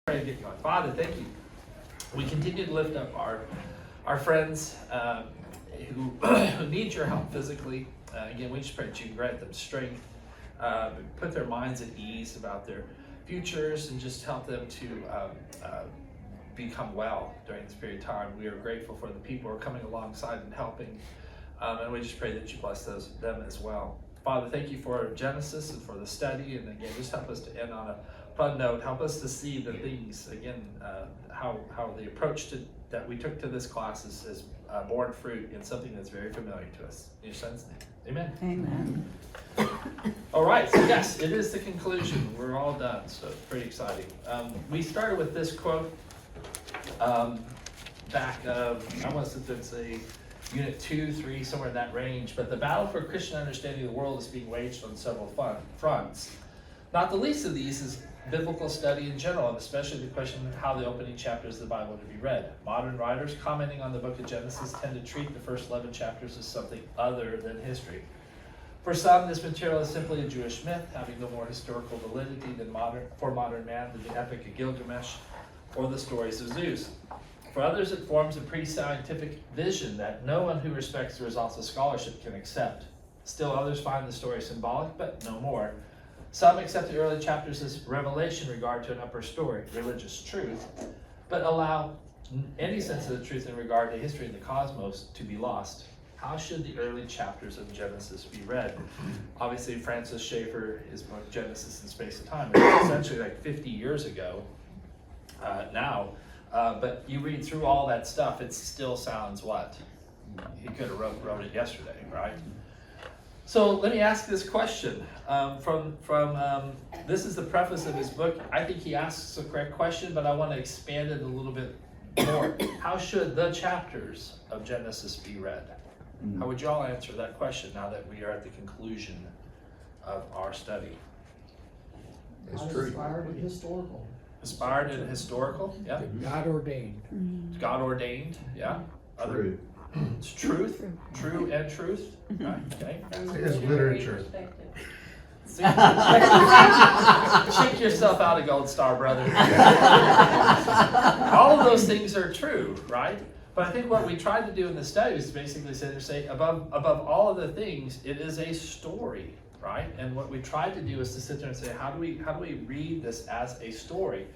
Pray to get going. Father, thank you. We continue to lift up our friends who need your help physically. Again, we just pray that you can grant them strength, put their minds at ease about their futures, and just help them to become well during this period of time. We are grateful for the people who are coming alongside and helping, and we just pray that you bless them as well. Father, thank you for Genesis and for the study, and again, just help us to end on a fun note. Help us to see the things, again, how the approach that we took to this class is borne fruit in something that's very familiar to us. In your son's name, amen. Amen. All right, so yes, it is the conclusion. We're all done, so it's pretty exciting. We started with this quote back, I want to say Unit 2, 3, somewhere in that range, but the battle for Christian understanding of the world is being waged on several fronts. Not the least of these is biblical study in general, and especially the question of how the opening chapters of the Bible are to be read. Modern writers commenting on the book of Genesis tend to treat the first 11 chapters as something other than history. For some, this material is simply a Jewish myth, having no more historical validity than modern man than the Epic of Gilgamesh or the stories of Zeus. For others, it forms a pre-scientific vision that no one who respects the results of scholarship can accept. Still others find the story symbolic, but no more. Some accept the early chapters as revelation in regard to an upper story, religious truth, but allow any sense of the truth in regard to history and the cosmos to be lost. How should the early chapters of Genesis be read? Obviously, Francis Schaeffer, his book Genesis in Space and Time, is essentially like 50 years ago now. But you read through all that stuff, it still sounds what? He could have wrote it yesterday, right? So let me ask this question. This is the preface of his book. I think he asks a correct question, but I want to expand it a little bit more. How should the chapters of Genesis be read? How would you all answer that question now that we are at the conclusion of our study? It's true. Inspired and historical. Inspired and historical, yeah. God ordained. It's God ordained, yeah. True. It's true and truth, right? Okay. It's literature. Shake yourself out of Gold Star, brother. All of those things are true, right? But I think what we tried to do in the study is basically say above all of the things, it is a story, right? And what we tried to do is to sit there and say, how do we read this as a story?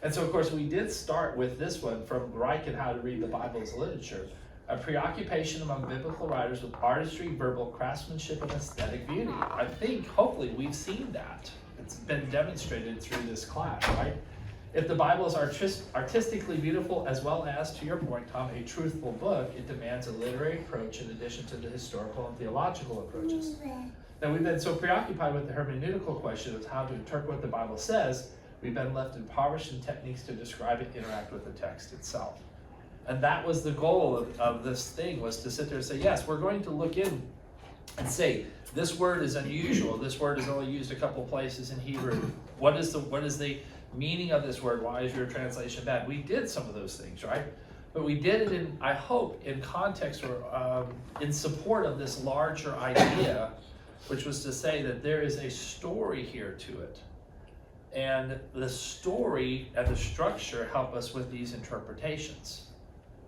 And so, of course, we did start with this one from Reich and How to Read the Bible as Literature. A preoccupation among biblical writers with artistry, verbal craftsmanship, and aesthetic beauty. I think, hopefully, we've seen that. It's been demonstrated through this class, right? If the Bible is artistically beautiful, as well as, to your point, Tom, a truthful book, it demands a literary approach in addition to the historical and theological approaches. Now, we've been so preoccupied with the hermeneutical question of how to interpret what the Bible says, we've been left impoverished in techniques to describe and interact with the text itself. And that was the goal of this thing, was to sit there and say, yes, we're going to look in and say, this word is unusual. This word is only used a couple places in Hebrew. What is the meaning of this word? Why is your translation bad? We did some of those things, right? But we did it in, I hope, in context or in support of this larger idea, which was to say that there is a story here to it. And the story and the structure help us with these interpretations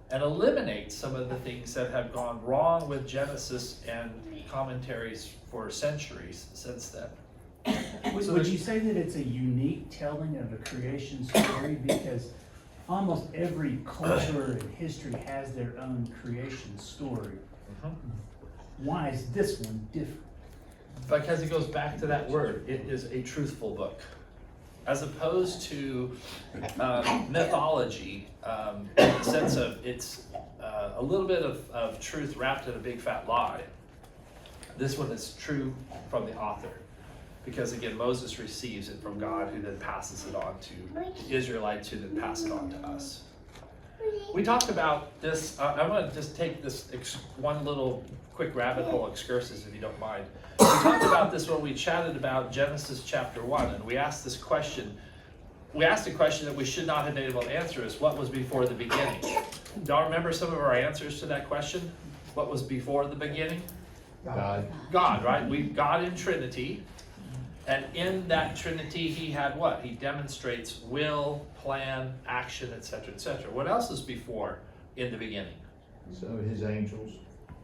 and eliminate some of the things that have gone wrong with Genesis and commentaries for centuries since then. Would you say that it's a unique telling of a creation story? Because almost every culture and history has their own creation story. Why is this one different? Because it goes back to that word. It is a truthful book. As opposed to mythology, in the sense of it's a little bit of truth wrapped in a big fat lie. This one is true from the author. Because again, Moses receives it from God, who then passes it on to the Israelites, who then pass it on to us. We talked about this, I want to just take this one little quick rabbit hole excursus, if you don't mind. We talked about this when we chatted about Genesis chapter 1, and we asked this question. We asked a question that we should not have been able to answer, is what was before the beginning? Do y'all remember some of our answers to that question? What was before the beginning? God. God, right? God in Trinity. And in that Trinity, he had what? He demonstrates will, plan, action, etc., etc. What else is before in the beginning? So his angels.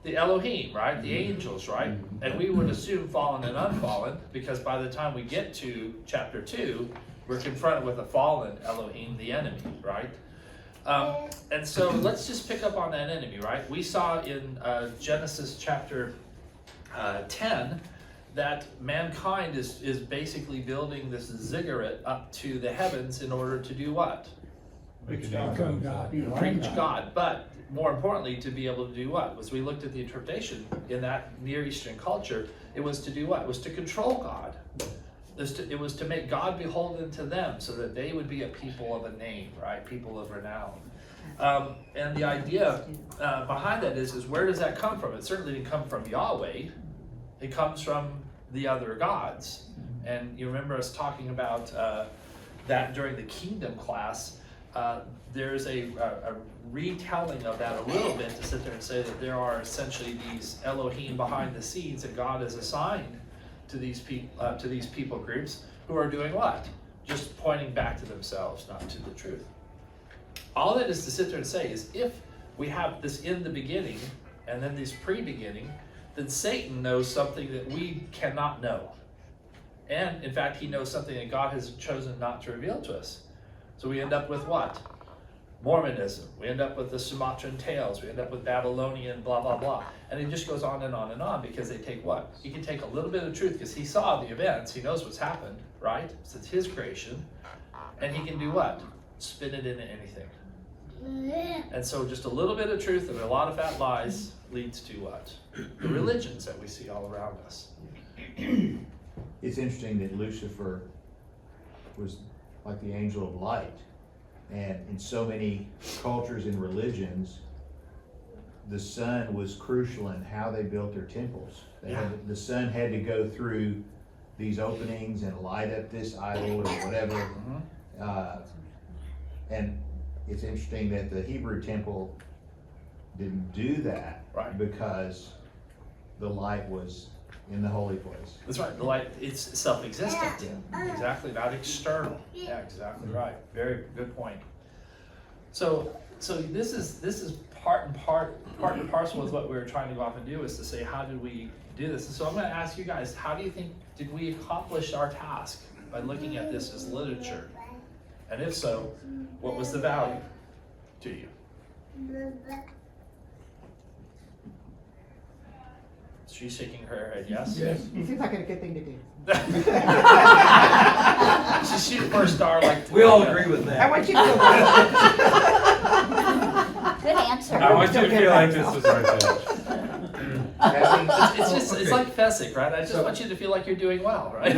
The Elohim, right? The angels, right? And we would assume fallen and unfallen, because by the time we get to chapter 2, we're confronted with a fallen Elohim, the enemy, right? And so let's just pick up on that enemy, right? We saw in Genesis chapter 10 that mankind is basically building this ziggurat up to the heavens in order to do what? Preach God. But more importantly, to be able to do what? As we looked at the interpretation in that Near Eastern culture, it was to do what? It was to control God. It was to make God beholden to them so that they would be a people of a name, right? People of renown. And the idea behind that is where does that come from? It certainly didn't come from Yahweh. It comes from the other gods. And you remember us talking about that during the kingdom class. There's a retelling of that a little bit to sit there and say that there are essentially these Elohim behind the scenes that God has assigned to these people groups who are doing what? Just pointing back to themselves, not to the truth. All that is to sit there and say is if we have this in the beginning and then this pre-beginning, then Satan knows something that we cannot know. And in fact, he knows something that God has chosen not to reveal to us. So we end up with what? Mormonism. We end up with the Sumatran tales. We end up with Babylonian blah, blah, blah. And it just goes on and on and on because they take what? He can take a little bit of truth because he saw the events. He knows what's happened, right? Since his creation. And he can do what? Spin it into anything. And so just a little bit of truth and a lot of fat lies leads to what? The religions that we see all around us. It's interesting that Lucifer was like the angel of light. And in so many cultures and religions, the sun was crucial in how they built their temples. The sun had to go through these openings and light up this idol or whatever. And it's interesting that the Hebrew temple didn't do that, right? Because the light was in the holy place. That's right. The light, it's self-existent. Exactly, not external. Yeah, exactly right. Very good point. So this is part and parcel with what we were trying to go off and do, is to say, how did we do this? And so I'm going to ask you guys, how do you think did we accomplish our task by looking at this as literature? And if so, what was the value to you? She's shaking her head, yes? Yes. It seems like a good thing to do. She's shooting for a star like We all agree with that. I want you to feel better. Good answer. I want you to feel like this is our judge. It's like Fessick, right? I just want you to feel like you're doing well, right?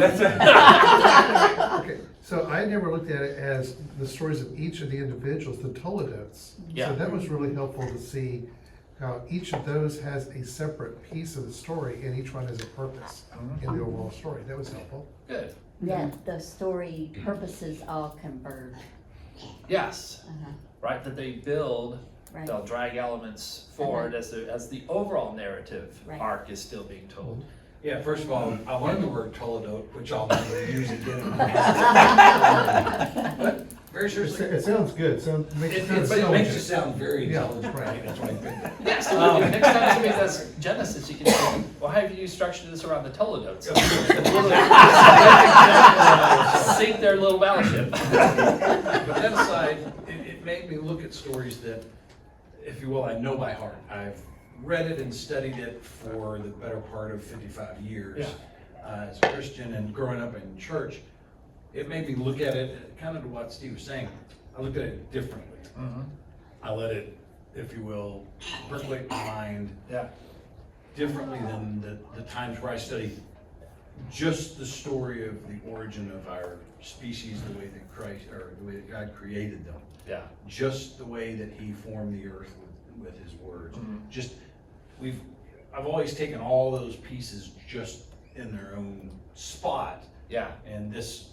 Okay, so I never looked at it as the stories of each of the individuals, the Toledotes. Yeah. So that was really helpful to see how each of those has a separate piece of the story and each one has a purpose in the overall story. That was helpful. Good. Yeah, the story purposes all converge. Yes. Uh-huh. Right, that they build, Right. they'll drag elements forward as the overall narrative Right. arc is still being told. Yeah, first of all, I learned the word Toledote, which I'll never use again. But very seriously, It sounds good, makes it sound but it makes you intelligent. sound very Yeah, intelligent, right. right? That's what I think. Yeah, so next time somebody does Genesis, you can say, well, how have you structured this around the Toledotes? Sink their little battleship. But that aside, it made me look at stories that, if you will, I know by heart. I've read it and studied it for the better part of 55 years. As a Christian and growing up in church, it made me look at it, kind of to what Steve was saying, I looked at it differently. I let it, if you will, percolate my mind Yeah. differently than the times where I studied just the story of the origin of our species, the way that Christ, or the way that God created them. Yeah. Just the way that He formed the earth with His words. Mhm. Just, I've always taken all those pieces just in their own spot, Yeah. and this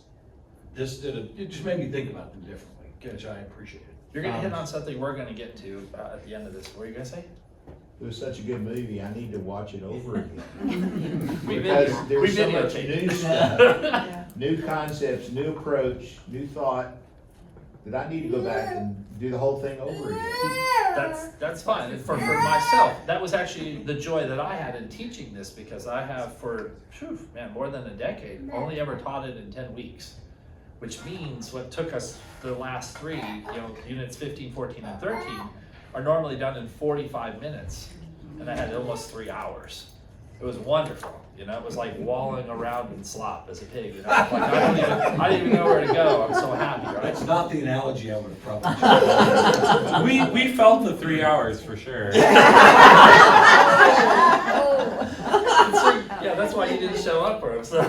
it just made me think about them differently, which I appreciated. You're gonna hit on something we're gonna get to at the end of this. What were you gonna say? it was such a good movie, I need to watch it over again. We Because video- there's we so much videotaped. new stuff, Yeah. new concepts, new approach, new thought, that I need to go back and do the whole thing over again. That's fine. And for myself, that was actually the joy that I had in teaching this, because I have for, more than a decade, only ever taught it in 10 weeks. Which means what took us the last three, units 15, 14, and 13, are normally done in 45 minutes. And I had almost 3 hours. It was wonderful, it was like walling around in slop as a pig, Like, I didn't even know where to go, I'm so happy, right? That's not the analogy I would have probably chosen. We felt the 3 hours for sure. Yeah, that's why you didn't show up for him, so.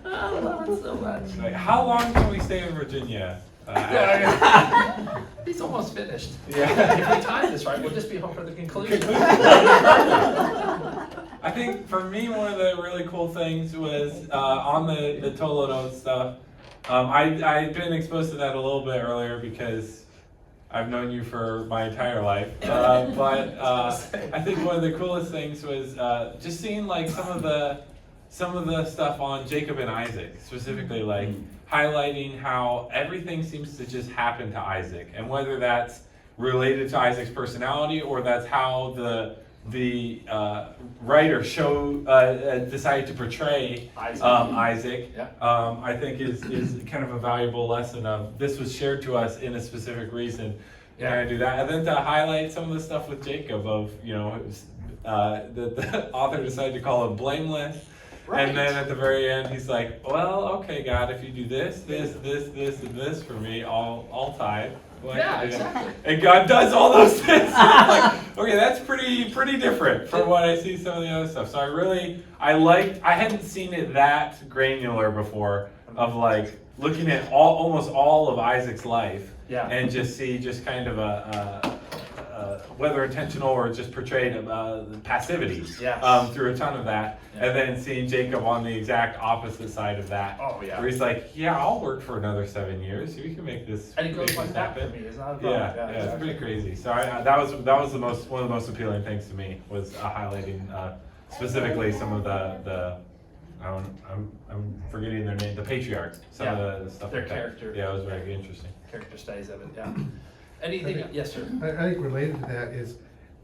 I love it so much. Like, how long can we stay in Virginia? Yeah, he's almost finished. Yeah. If we time this right, we'll just be home for the conclusion. I think for me, one of the really cool things was on the Tolodo stuff. I'd been exposed to that a little bit earlier because I've known you for my entire life. But I think one of the coolest things was just seeing like some of the stuff on Jacob and Isaac, specifically like highlighting how everything seems to just happen to Isaac, and whether that's related to Isaac's personality or that's how the writer decided to portray Isaac. Yeah. I think is kind of a valuable lesson of this was shared to us in a specific reason. Yeah. And I do that, and then to highlight some of the stuff with Jacob of it was, the author decided to call him blameless. Right. And then at the very end, he's like, well, okay, God, if you do this, and this for me, all time. Well, Yeah, exactly. And God does all those things. I'm like, okay, that's pretty different from what I see some of the other stuff. So I hadn't seen it that granular before of like looking at almost all of Isaac's life. Yeah. And just kind of whether intentional or just portrayed passivity Yes. through a ton of that. Yeah. And then seeing Jacob on the exact opposite side of that. Oh, yeah. Where he's like, yeah, I'll work for another 7 years. We can make this. And he goes make like this that for happen. me, it's not a problem. Yeah, it's exactly. pretty crazy. So that was one of the most appealing things to me was highlighting specifically some of the I'm forgetting their name, the patriarchs. Some of the stuff. Their like that. character. Yeah, it was very interesting. Character studies of it, yeah. Anything, yes, sir? I think related to that is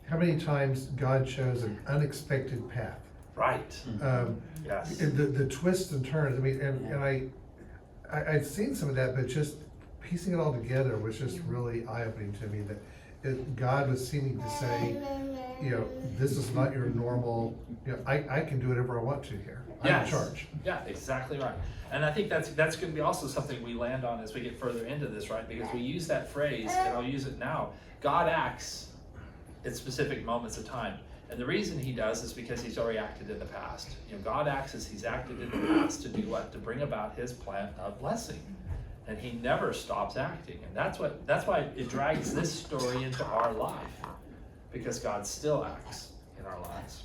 how many times God chose an unexpected path. Right, yes. And the twists and turns, I mean, and I'd seen some of that, but just piecing it all together was just really eye-opening to me that God was seeming to say, this is not your normal, I can do whatever I want to here. I'm in Yes. charge. Yeah, exactly right. And I think that's going to be also something we land on as we get further into this, right? Because we use that phrase, and I'll use it now. God acts at specific moments of time. And the reason he does is because he's already acted in the past. God acts as he's acted in the past to do what? To bring about his plan of blessing. And he never stops acting. And that's why it drags this story into our life. Because God still acts in our lives.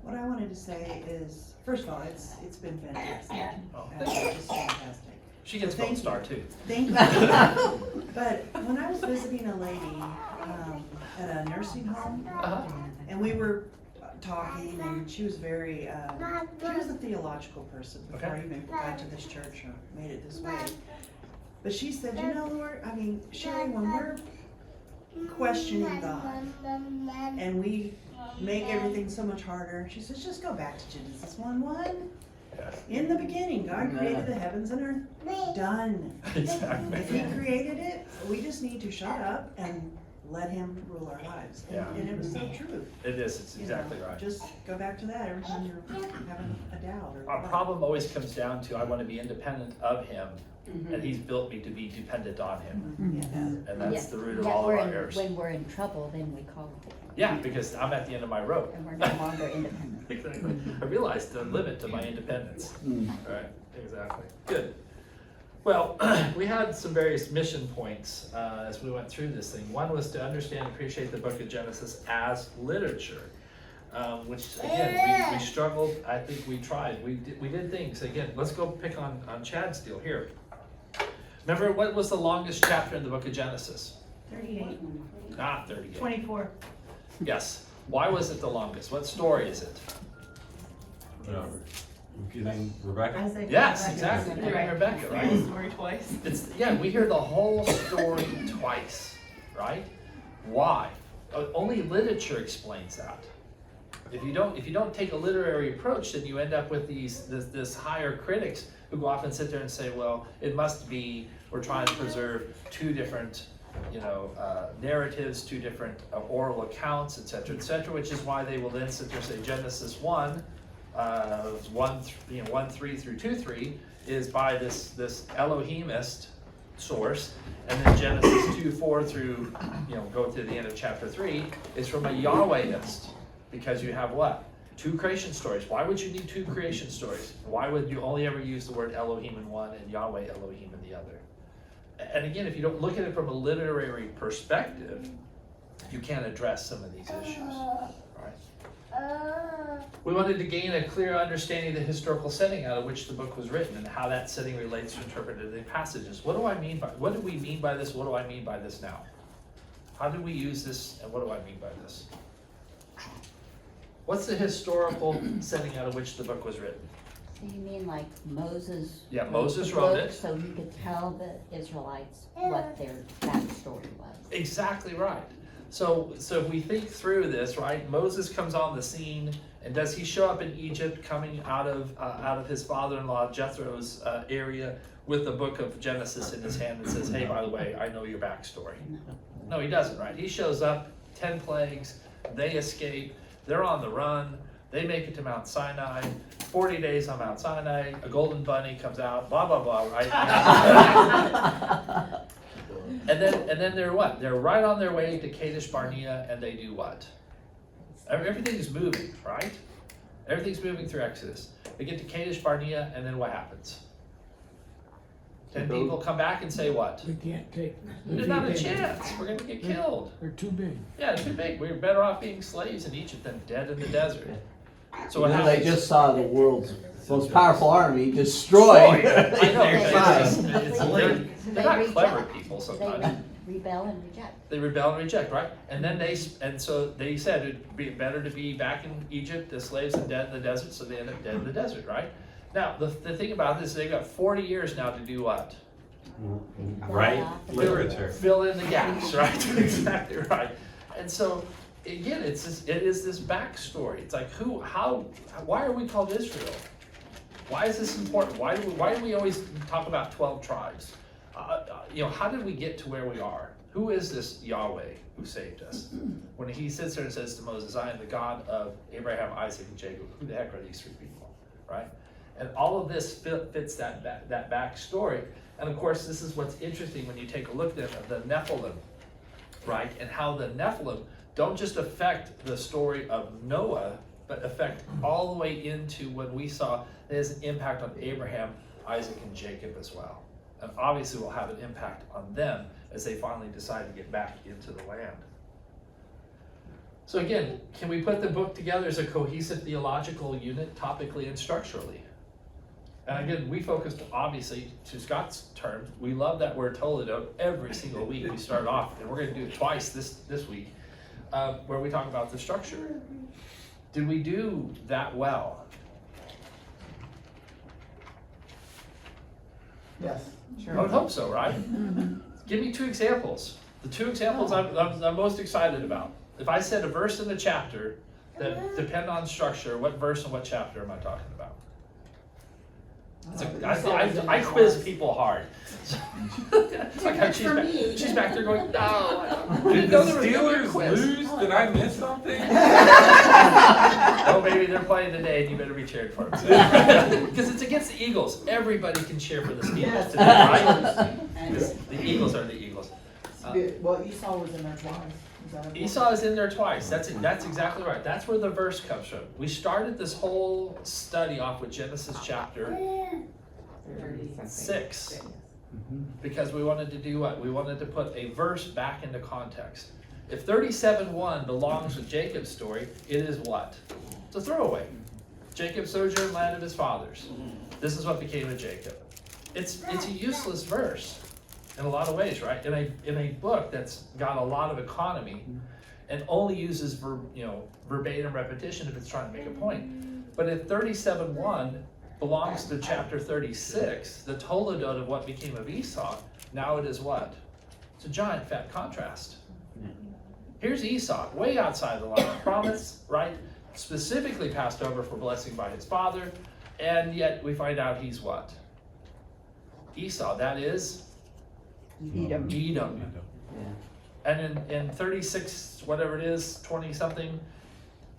What I wanted to say is, first of all, it's been fantastic. Oh, Just fantastic. She gets Thank gold star you. too. Thank you. But when I was visiting a lady at a nursing home, Uh-huh. and we were talking, and she was very, she was a theological person before I even got to this church or made it this way. But she said, Sherry, when we're questioning God and we make everything so much harder, she says, just go back to Genesis 1:1. In the beginning, God created the heavens and earth. Done. Exactly. If he created it, we just need to shut up and let him rule our lives. Yeah. And it was so true. It is, it's exactly right. Just go back to that every time you're having a doubt or. Our problem always comes down to I want to be independent of him, and he's built me to be dependent on him. Yeah. And that's the root of Yet all of we're our in- errors. When we're in trouble, then we call it, Yeah, because I'm at the end of my rope. and we're no longer independent. Exactly. I realized the limit to my independence. Right, exactly. Good. Well, we had some various mission points as we went through this thing. One was to understand and appreciate the book of Genesis as literature, which again, we struggled. I think we tried. We did things. Again, let's go pick on Chad's deal here. Remember, what was the longest chapter in the book of Genesis? 38. Not 38. 24. Yes. Why was it the longest? What story is it? Getting Rebecca? Yes, exactly. Giving Rebecca, right? Story twice. It's, yeah, we hear the whole story twice, right? Why? Only literature explains that. If you don't take a literary approach, then you end up with this higher critics who go off and sit there and say, well, it must be, we're trying to preserve two different, narratives, two different oral accounts, et cetera, which is why they will then sit there and say Genesis 1, 1:3 through 2:3 is by this Elohimist source, and then Genesis 2:4 through, go to the end of chapter 3 is from a Yahwehist, because you have what? Two creation stories. Why would you need two creation stories? Why would you only ever use the word Elohim in one and Yahweh Elohim in the other? And again, if you don't look at it from a literary perspective, you can't address some of these issues, right? We wanted to gain a clear understanding of the historical setting out of which the book was written and how that setting relates to interpreted passages. What do we mean by this? What do I mean by this now? How do we use this, and what do I mean by this? What's the historical setting out of which the book was written? So you mean like Moses? Yeah, wrote Moses the wrote book it. So he could tell the Israelites what their backstory was. Exactly right. So if we think through this, right, Moses comes on the scene, and does he show up in Egypt coming out of his father-in-law Jethro's area with the book of Genesis in his hand and says, hey, by the way, I know your backstory? No, he doesn't, right? He shows up, 10 plagues, they escape, they're on the run, they make it to Mount Sinai, 40 days on Mount Sinai, a golden bunny comes out, blah, blah, blah, right? And then they're what? They're right on their way to Kadesh Barnea, and they do what? Everything's moving, right? Everything's moving through Exodus. They get to Kadesh Barnea, and then what happens? 10 people come back and say what? We can't take. There's not a chance. We're going to get killed. They're too big. Yeah, too big. We're better off being slaves in Egypt than dead in the desert. So what You know, happens? they just saw the world's most powerful army destroyed. I know. their It's side. they're not clever people So sometimes. they rebel and reject. They rebel and reject, right? And so they said it'd be better to be back in Egypt as slaves than dead in the desert, so they end up dead in the desert, right? Now, the thing about this is they've got 40 years now to do what? Right? Literature. Fill in the gaps, right? Exactly right. And so, again, it is this backstory. It's like, why are we called Israel? Why is this important? Why do we always talk about 12 tribes? How did we get to where we are? Who is this Yahweh who saved us? When he sits there and says to Moses, I am the God of Abraham, Isaac, and Jacob. Who the heck are these three people, right? And all of this fits that backstory. And of course, this is what's interesting when you take a look at the Nephilim, right? And how the Nephilim don't just affect the story of Noah, but affect all the way into when we saw there's an impact on Abraham, Isaac, and Jacob as well. And obviously will have an impact on them as they finally decide to get back into the land. So again, can we put the book together as a cohesive theological unit, topically and structurally? And again, we focused, obviously, to Scott's terms, we love that word Toledo every single week. We start off, and we're going to do it twice this week, where we talk about the structure. Did we do that well? Yes. I would hope so, right? Give me 2 examples. The 2 examples I'm most excited about. If I said a verse in the chapter that depend on structure, what verse and what chapter am I talking about? I quiz people hard. It's like she's back there going, no. Did the Steelers lose? Did I miss something? Oh, maybe they're playing today, and you better be cheering for them. Because it's against the Eagles. Everybody can cheer for the Steelers today, right? The Eagles are the Eagles. Well, Esau was in there twice. Esau is in there twice. That's exactly right. That's where the verse comes from. We started this whole study off with Genesis chapter 6 because we wanted to do what? We wanted to put a verse back into context. If 37:1 belongs with Jacob's story, it is what? It's a throwaway. Jacob sojourned in the land of his fathers. This is what became of Jacob. It's a useless verse in a lot of ways, right? In a book that's got a lot of economy, and only uses verbatim repetition if it's trying to make a point. But if 37:1 belongs to chapter 36, the toledot of what became of Esau, now it is what? It's a giant fat contrast. Here's Esau, way outside the line of promise, right? Specifically passed over for blessing by his father, and yet we find out he's what? Esau, that is? Edom. Edom. Yeah. And in 36, whatever it is, 20 something,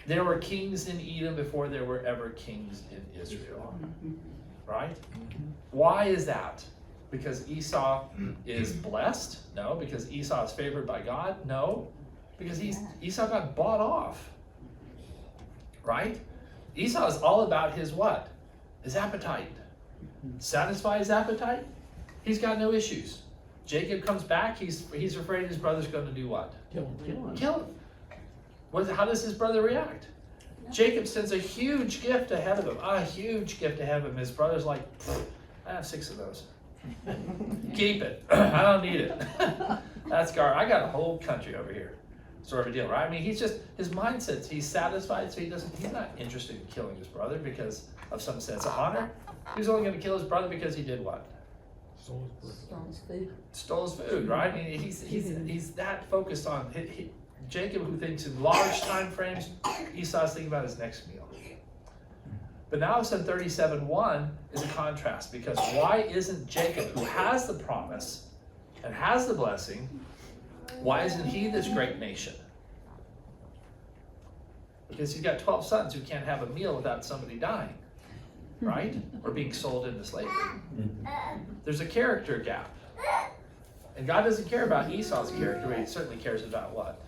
there were kings in Edom before there were ever kings in Israel. Right? Why is that? Because Esau is blessed? No. Because Esau is favored by God? No. Because Esau got bought off. Right? Esau is all about his what? His appetite. Satisfy his appetite? He's got no issues. Jacob comes back, he's afraid his brother's going to do what? Kill him. Kill him. How does his brother react? Jacob sends a huge gift ahead of him. A huge gift ahead of him. His brother's like, I have 6 of those. Keep it. I don't need it. That's I got a whole country over here. Sort of a deal, right? I mean, his mindset, he's satisfied, so he's not interested in killing his brother because of some sense of honor. He's only going to kill his brother because he did what? Stole his food. Stole his food, right? I mean, he's that focused on Jacob, who thinks in large time frames. Esau's thinking about his next meal. But now it's in 37:1 is a contrast, because why isn't Jacob, who has the promise and has the blessing, why isn't he this great nation? Because he's got 12 sons who can't have a meal without somebody dying, right? Or being sold into slavery. There's a character gap. And God doesn't care about Esau's character, but he certainly cares about what?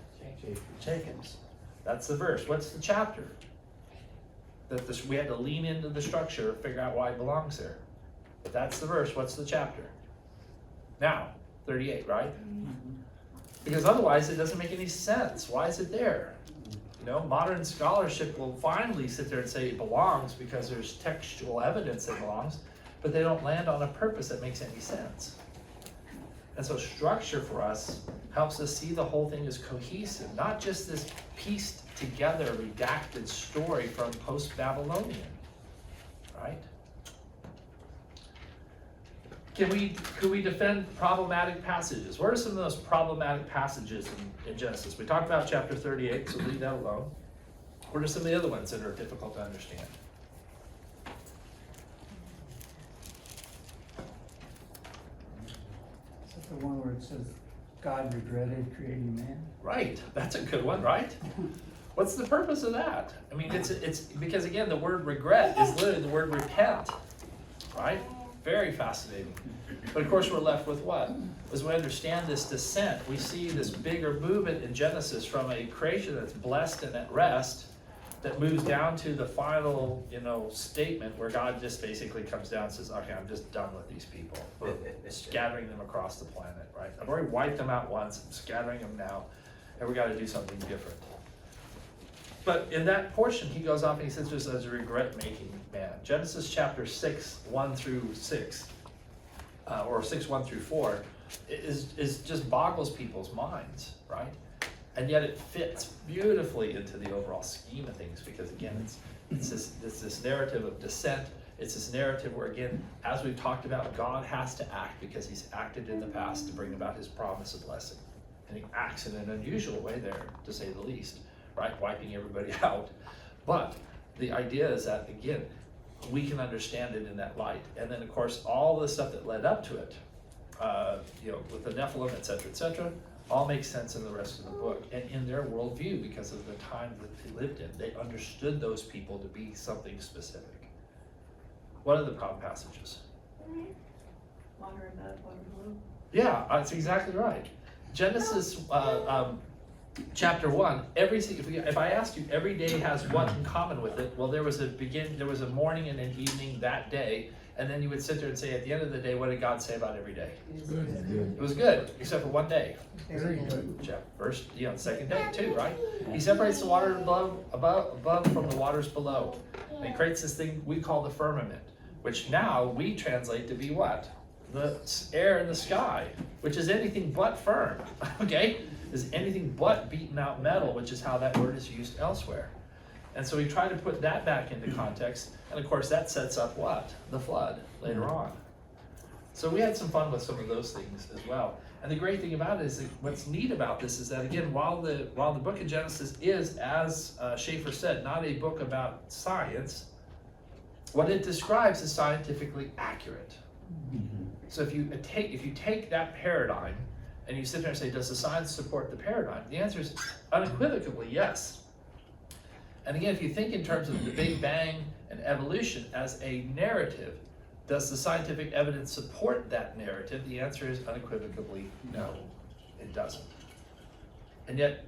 Jacob's. That's the verse. What's the chapter? We had to lean into the structure, figure out why it belongs there. But that's the verse. What's the chapter? Now, 38, right? Because otherwise it doesn't make any sense. Why is it there? Modern scholarship will finally sit there and say it belongs because there's textual evidence that it belongs, but they don't land on a purpose that makes any sense. And so structure for us helps us see the whole thing as cohesive, not just this pieced together, redacted story from post-Babylonian, right? Could we defend problematic passages? What are some of those problematic passages in Genesis? We talked about chapter 38, so leave that alone. What are some of the other ones that are difficult to understand? Is that the one where it says God regretted creating man? Right, that's a good one, right? What's the purpose of that? I mean, it's because again, the word regret is literally the word repent, right? Very fascinating. But of course, we're left with what? As we understand this descent, we see this bigger movement in Genesis from a creation that's blessed and at rest, that moves down to the final, statement where God just basically comes down and says, okay, I'm just done with these people. Scattering them across the planet, right? I've already wiped them out once, I'm scattering them now, and we got to do something different. But in that portion, he goes off and he says this as a regret-making man. Genesis chapter 6, 1 through 6, or 6, 1 through 4, is just boggles people's minds, right? And yet it fits beautifully into the overall scheme of things, because again, it's this narrative of descent. It's this narrative where, again, as we've talked about, God has to act because he's acted in the past to bring about his promise of blessing. And he acts in an unusual way there, to say the least, right? Wiping everybody out. But the idea is that, again, we can understand it in that light. And then, of course, all the stuff that led up to it, with the Nephilim, et cetera, all makes sense in the rest of the book and in their worldview because of the time that they lived in. They understood those people to be something specific. What are the problem passages? Water above, water below. Yeah, that's exactly right. Genesis chapter 1, if I asked you, every day has what in common with it? Well, there was a morning and an evening that day, and then you would sit there and say, at the end of the day, what did God say about every day? It was good, except for one day. Very good. First, second day too, right? He separates the water above from the waters below. And he creates this thing we call the firmament, which now we translate to be what? The air in the sky, which is anything but firm, okay? is anything but beaten out metal, which is how that word is used elsewhere. And so we try to put that back into context, and of course that sets up what? The flood later on. So we had some fun with some of those things as well. And the great thing about it is that what's neat about this is that, again, while the book of Genesis is, as Schaeffer said, not a book about science, what it describes is scientifically accurate. So if you take that paradigm and you sit there and say, does the science support the paradigm? The answer is unequivocally yes. And again, if you think in terms of the Big Bang and evolution as a narrative, does the scientific evidence support that narrative? The answer is unequivocally no, it doesn't. And yet,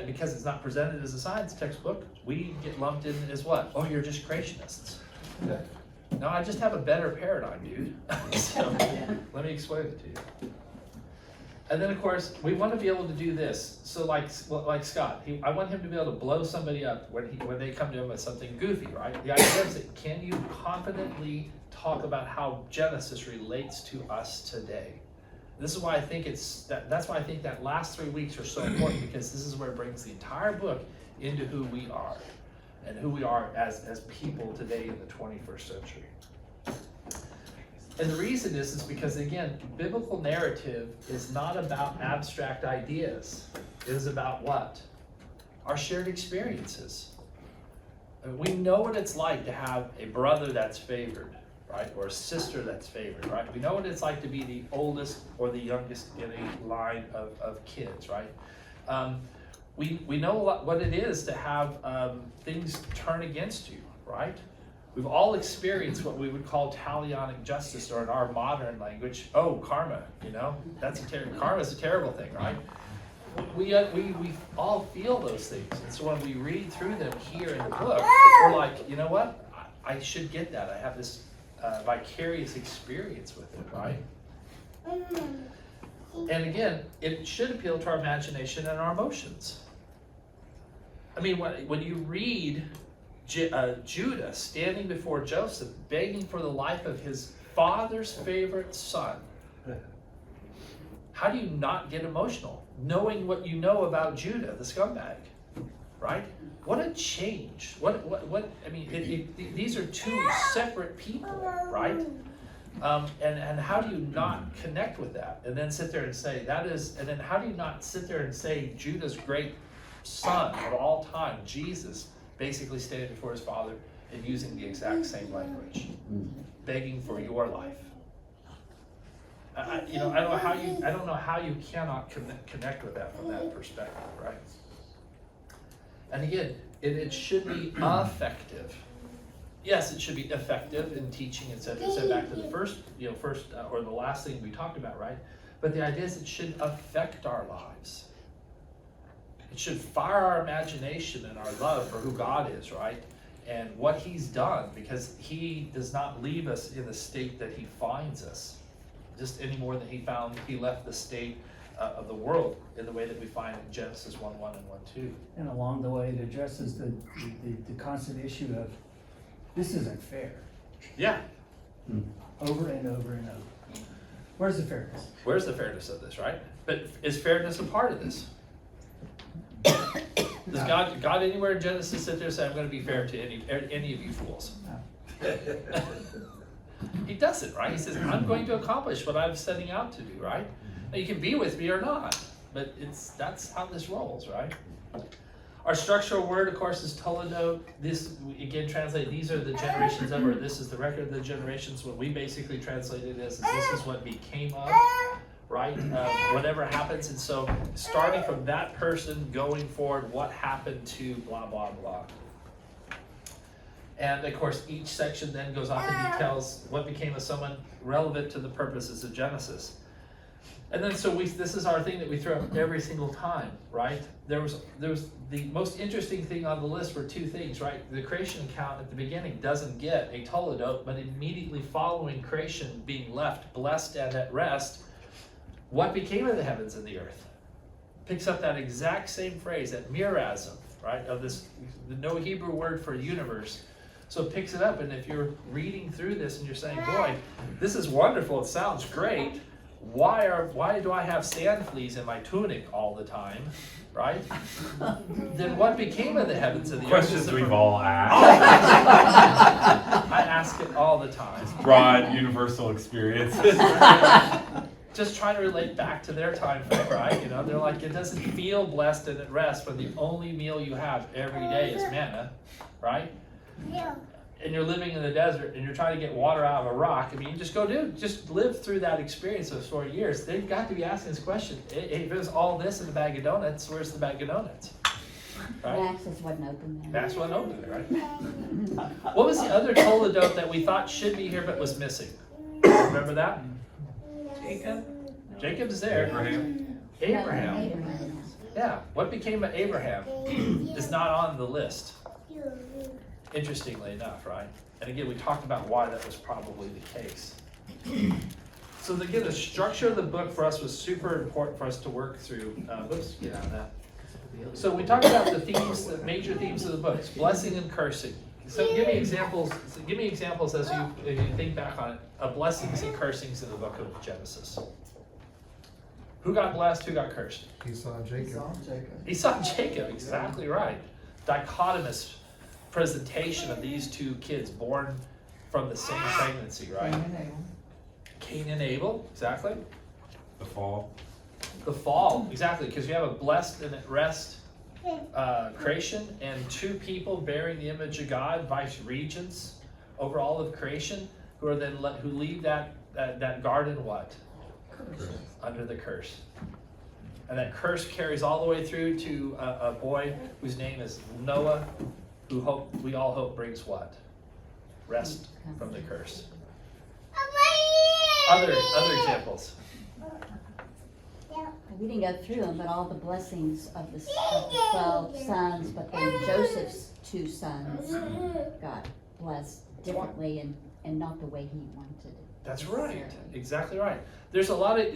because it's not presented as a science textbook, we get lumped in as what? Oh, you're just creationists. No, I just have a better paradigm, dude. So let me explain it to you. And then, of course, we want to be able to do this. So, like Scott, I want him to be able to blow somebody up when they come to him with something goofy, right? The idea is that can you confidently talk about how Genesis relates to us today? This is why I think that's why I think that last 3 weeks are so important, because this is where it brings the entire book into who we are and who we are as people today in the 21st century. And the reason is because, again, biblical narrative is not about abstract ideas. It is about what? Our shared experiences. We know what it's like to have a brother that's favored, right? Or a sister that's favored, right? We know what it's like to be the oldest or the youngest in a line of kids, right? We know what it is to have things turn against you, right? We've all experienced what we would call talionic justice, or in our modern language, karma, karma's a terrible thing, right? We all feel those things. And so when we read through them here in the book, we're like, you know what? I should get that. I have this vicarious experience with it, right? And again, it should appeal to our imagination and our emotions. I mean, when you read Judah standing before Joseph, begging for the life of his father's favorite son, how do you not get emotional, knowing what you know about Judah, the scumbag, right? What a change! These are two separate people, right? And how do you not connect with that, and then sit there and say and then how do you not sit there and say Judah's great son of all time, Jesus, basically standing before his father and using the exact same language, begging for your life. I don't know how you cannot connect with that from that perspective, right? And again, it should be effective. Yes, it should be effective in teaching, etc. So back to the first or the last thing we talked about, right? But the idea is it should affect our lives. It should fire our imagination and our love for who God is, right? And what he's done, because he does not leave us in the state that he finds us, just any more than he left the state of the world in the way that we find in Genesis 1:1 and 1:2. And along the way, it addresses the constant issue of, this isn't fair. Yeah. Over and over and over. Where's the fairness? Where's the fairness of this, right? But is fairness a part of this? Does God anywhere in Genesis sit there and say, I'm going to be fair to any of you fools? No. He doesn't, right? He says, I'm going to accomplish what I'm setting out to do, right? Now, you can be with me or not, but that's how this rolls, right? Our structural word, of course, is toledot. This, again, translate, these are the generations of, or this is the record of the generations. What we basically translated as is this is what became of, right? Whatever happens. And so starting from that person going forward, what happened to blah, blah, blah. And of course, each section then goes off and details what became of someone relevant to the purposes of Genesis. And then so this is our thing that we throw up every single time, right? There was the most interesting thing on the list were two things, right? The creation account at the beginning doesn't get a toledot, but immediately following creation being left blessed and at rest, what became of the heavens and the earth? Picks up that exact same phrase, that mirazim, right? Of this, no Hebrew word for universe. So it picks it up, and if you're reading through this and you're saying, boy, this is wonderful, it sounds great, why do I have sand fleas in my tunic all the time, right? Then what became of the heavens and the earth? Questions we've all asked. I ask it all the time. Broad, universal experiences. Just trying to relate back to their time frame, right? You know, they're like, it doesn't feel blessed and at rest when the only meal you have every day is manna, right? Yeah. And you're living in the desert and you're trying to get water out of a rock. I mean, you just just live through that experience of 4 years. They've got to be asking this question. If it was all this in a bag of donuts, where's the bag of donuts? Right? Max's wasn't open then. Max wasn't open there, right? What was the other toledot that we thought should be here but was missing? Remember that? Jacob? Jacob's there. Abraham. Abraham. No, Abraham. Yeah. What became of Abraham is not on the list. Interestingly enough, right? And again, we talked about why that was probably the case. So again, the structure of the book for us was super important for us to work through. Let's get out of that. So we talked about the themes, the major themes of the books: blessing and cursing. So give me examples. Give me examples as you think back on it of blessings and cursings in the book of Genesis. Who got blessed? Who got cursed? Esau and Jacob. Esau and Jacob. Exactly right. Dichotomous presentation of these two kids born from the same pregnancy, right? Cain and Abel. Exactly. The fall. The fall. Exactly, because you have a blessed and at rest creation and two people bearing the image of God, vice regents over all of creation, who are then who leave that garden what? Under the curse. And that curse carries all the way through to a boy whose name is Noah, who we all hope brings what? Rest from the curse. Other examples. We didn't go through them, but all the blessings of the 12 sons, but then Joseph's 2 sons got blessed differently and not the way he wanted it. That's right. Exactly right. There's a lot of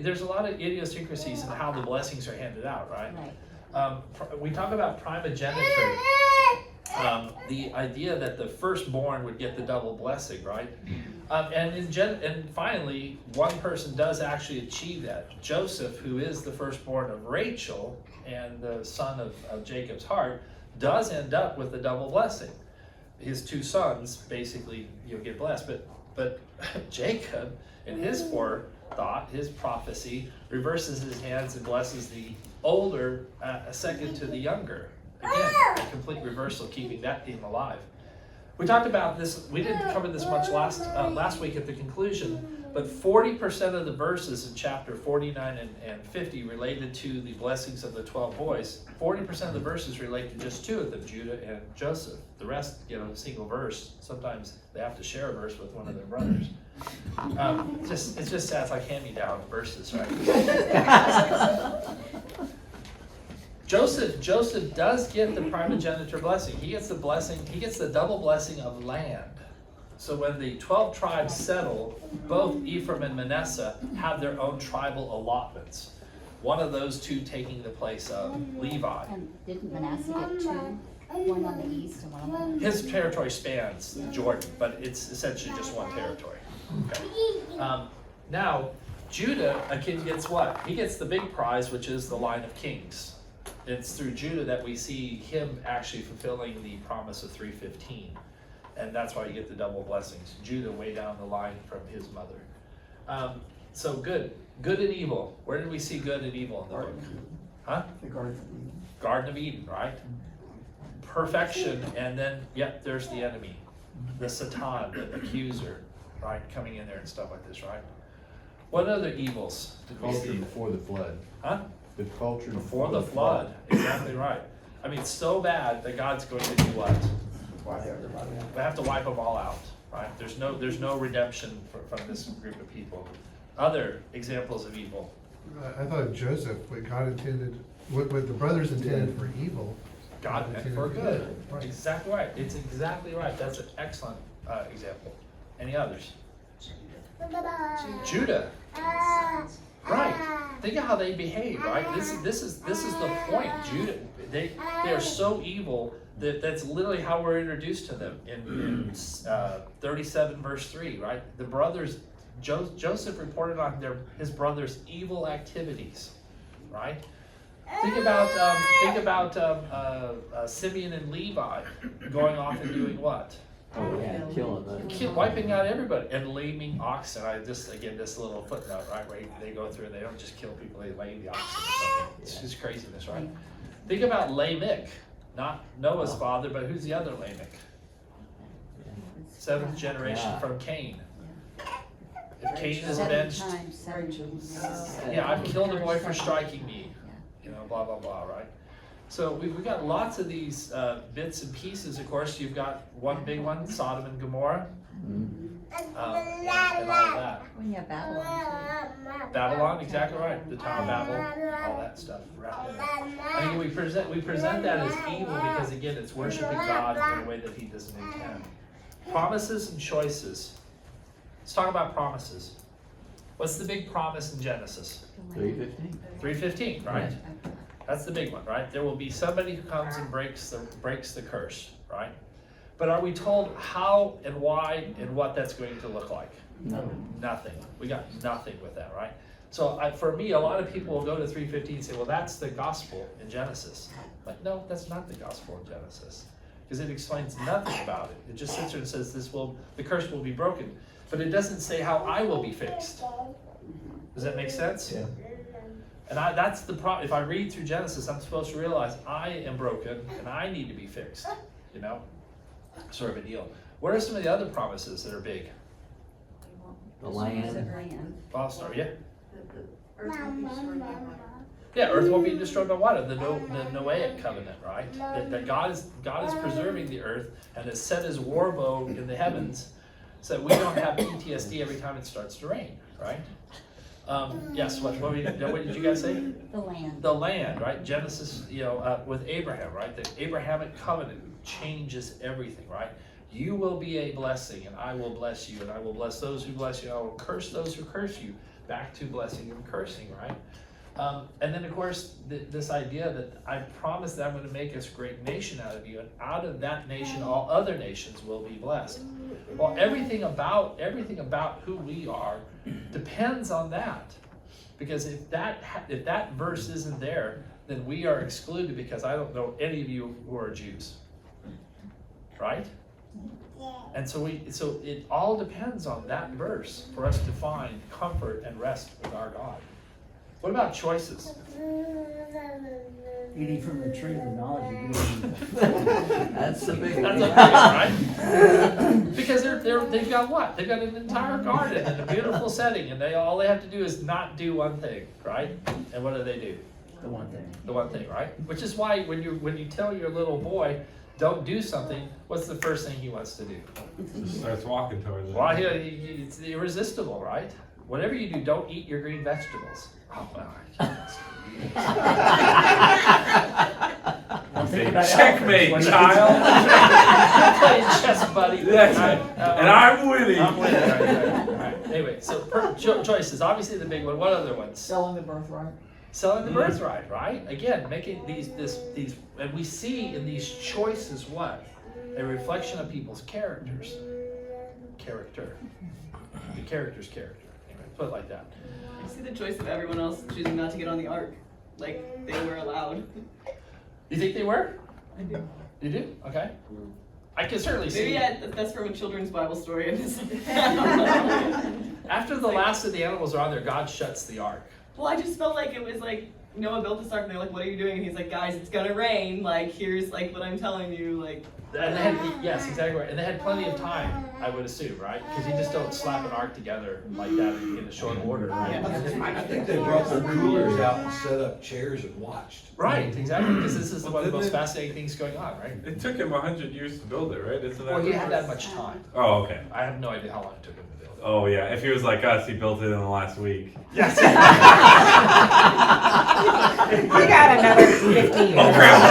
idiosyncrasies in how the blessings are handed out, right? Right. We talk about primogeniture. The idea that the firstborn would get the double blessing, right? And finally, one person does actually achieve that. Joseph, who is the firstborn of Rachel and the son of Jacob's heart, does end up with the double blessing. His 2 sons basically get blessed, but Jacob, in his forethought, his prophecy, reverses his hands and blesses the older second to the younger. Again, a complete reversal, keeping that theme alive. We talked about this, we didn't cover this much last week at the conclusion, but 40% of the verses in chapter 49 and 50 related to the blessings of the 12 boys. 40% of the verses relate to just 2 of them, Judah and Joseph. The rest, a single verse. Sometimes they have to share a verse with one of their brothers. It's just sad, it's like hand-me-down verses, right? Joseph does get the primogeniture blessing. He gets the double blessing of land. So when the 12 tribes settle, both Ephraim and Manasseh have their own tribal allotments. One of those 2 taking the place of Levi. And didn't Manasseh get 2? One on the east and one on the His territory spans Jordan, but it's essentially just one territory. Okay. Now, Judah, a kid gets what? He gets the big prize, which is the line of kings. It's through Judah that we see him actually fulfilling the promise of 3:15. And that's why you get the double blessings. Judah way down the line from his mother. So good and evil. Where did we see good and evil in the book? Huh? The Garden of Eden. Garden of Eden, right? Perfection, and then, there's the enemy. The Satan, the accuser, right? Coming in there and stuff like this, right? What other evils did we Culture see? before the flood. Huh? The culture Before the flood. Exactly right. I mean, it's so bad that God's going to do what? We have to wipe them all out, right? There's no redemption from this group of people. Other examples of evil. I thought Joseph, what God intended, what the brothers intended for evil, God meant for good. Exactly right. It's exactly right. That's an excellent example. Any others? Judah. Right. Think of how they behave, right? This is the point. Judah, they are so evil that's literally how we're introduced to them in 37 verse 3, right? The brothers Joseph reported on his brother's evil activities, right? Think about Simeon and Levi going off and doing what? Oh, yeah, killing them. Wiping out everybody and laming oxen. This little footnote, right, where they go through and they don't just kill people, they lame the oxen or something. It's just craziness, right? Think about Lamech, not Noah's father, but who's the other Lamech? 7th generation from Cain. If Cain is avenged, 7 times 7. yeah, I've killed a boy for striking me. Blah, blah, blah, right? So we've got lots of these bits and pieces. Of course, you've got one big one, Sodom and Gomorrah, and all of that. Well, yeah, Babylon Babylon, exactly right. The Tower of Babel, all that stuff. Right. I mean, we present that as evil because, again, it's worshiping God in a way that He doesn't intend. Promises and choices. Let's talk about promises. What's the big promise in Genesis? 3:15. 3:15, right? That's the big one, right? There will be somebody who comes and breaks the curse, right? But are we told how and why and what that's going to look like? No. Nothing. We got nothing with that, right? So for me, a lot of people will go to 3:15 and say, well, that's the gospel in Genesis. But no, that's not the gospel in Genesis. Because it explains nothing about it. It just sits there and says the curse will be broken. But it doesn't say how I will be fixed. Does that make sense? Yeah. And that's the problem. If I read through Genesis, I'm supposed to realize I am broken and I need to be fixed. Sort of a deal. What are some of the other promises that are big? The land. I'll start, yeah. The earth will be destroyed by water. Yeah, earth won't be destroyed by water. The Noahic covenant, right? That God is preserving the earth and has set His war bow in the heavens so that we don't have PTSD every time it starts to rain, right? Yes, what did you guys say? The land. The land, right? Genesis, with Abraham, right? The Abrahamic covenant changes everything, right? You will be a blessing, and I will bless you, and I will bless those who bless you, and I will curse those who curse you. Back to blessing and cursing, right? And then, of course, this idea that I promise that I'm going to make this great nation out of you, and out of that nation, all other nations will be blessed. Well, everything about who we are depends on that, because if that verse isn't there, then we are excluded. Because I don't know any of you who are Jews, right? And so it all depends on that verse for us to find comfort and rest with our God. What about choices? Eating from the tree of the knowledge of good and evil. That's the big That's one. okay, right? Because they've got what? They've got an entire garden and a beautiful setting, and all they have to do is not do one thing, right? And what do? The one thing. The one thing, right? Which is why when you tell your little boy, don't do something, what's the first thing he wants to do? Just starts walking towards it. Well, it's irresistible, right? Whatever you do, don't eat your green vegetables. Oh, well, Checkmate, child. I'm playing chess, buddy. And I'm winning. I'm winning. Right. Anyway, so choices, obviously the big one. What other ones? Selling the birthright. Selling the birthright, right? Again, making these, and we see in these choices what? A reflection of people's characters. Character. The character's character. Anyway, put it like that. I see the choice of everyone else choosing not to get on the ark. Like, they were allowed. You think they were? I do. You do? Okay. I can certainly see. Maybe that's from a children's Bible story. After the last of the animals are on there, God shuts the ark. Well, I just felt like it was like, Noah built this ark and they're like, what are you doing? And he's like, guys, it's gonna rain. Like, here's like what I'm telling you. Like, And they had, yes, exactly right. And they had plenty of time, I would assume, right? Because you just don't slap an ark together like that in a short order, right? I think they brought their coolers out and set up chairs and watched. Right, exactly. Because this is one of the most fascinating things going on, right? It took him 100 years to build it, right? Isn't that Well, he what had it that was? much time. Oh, okay. I have no idea how long it took him to build it. Oh, yeah. If he was like us, he built it in the last week. Yes. We got another 50 years. Oh, crap.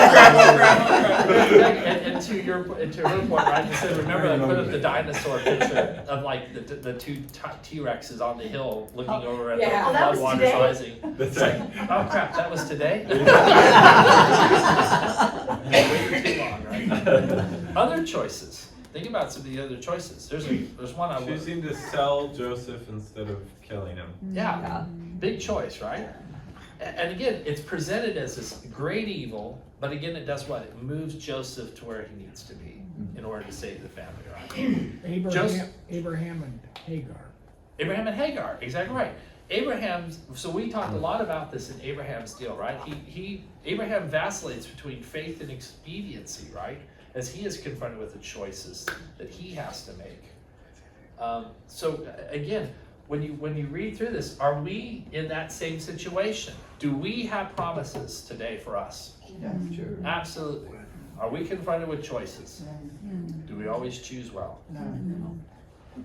And to her point, right? You said, remember I put up the dinosaur picture of like the two T-Rexes on the hill looking over at Yeah. the Oh, that was floodwaters today? rising. That's It's like, oh crap, that was today? Waited too long, right? Other choices. Think about some of the other choices. There's one I would. Choosing to sell Joseph instead of killing him. Yeah, big choice, right? And again, it's presented as this great evil, but again, it does what? It moves Joseph to where he needs to be in order to save the family, right? Abraham and Hagar. Abraham and Hagar, exactly right. So we talked a lot about this in Abraham's deal, right? Abraham vacillates between faith and expediency, right? As he is confronted with the choices that he has to make. So again, when you read through this, are we in that same situation? Do we have promises today for us? Yeah, sure. Absolutely. Are we confronted with choices? Do we always choose well? No.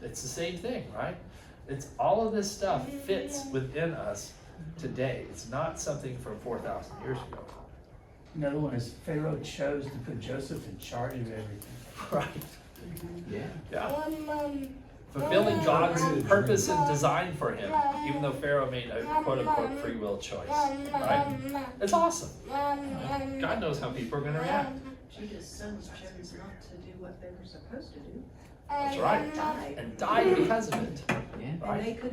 It's the same thing, right? It's all of this stuff fits within us today. It's not something from 4,000 years ago. Another one is Pharaoh chose to put Joseph in charge of everything. Right. Yeah. Fulfilling God's purpose and design for him, even though Pharaoh made a quote-unquote free will choice, right? It's awesome. God knows how people are going to react. Judah's sons chose not to do what they were supposed to do. That's right. Died. And died because of it. And Right? they could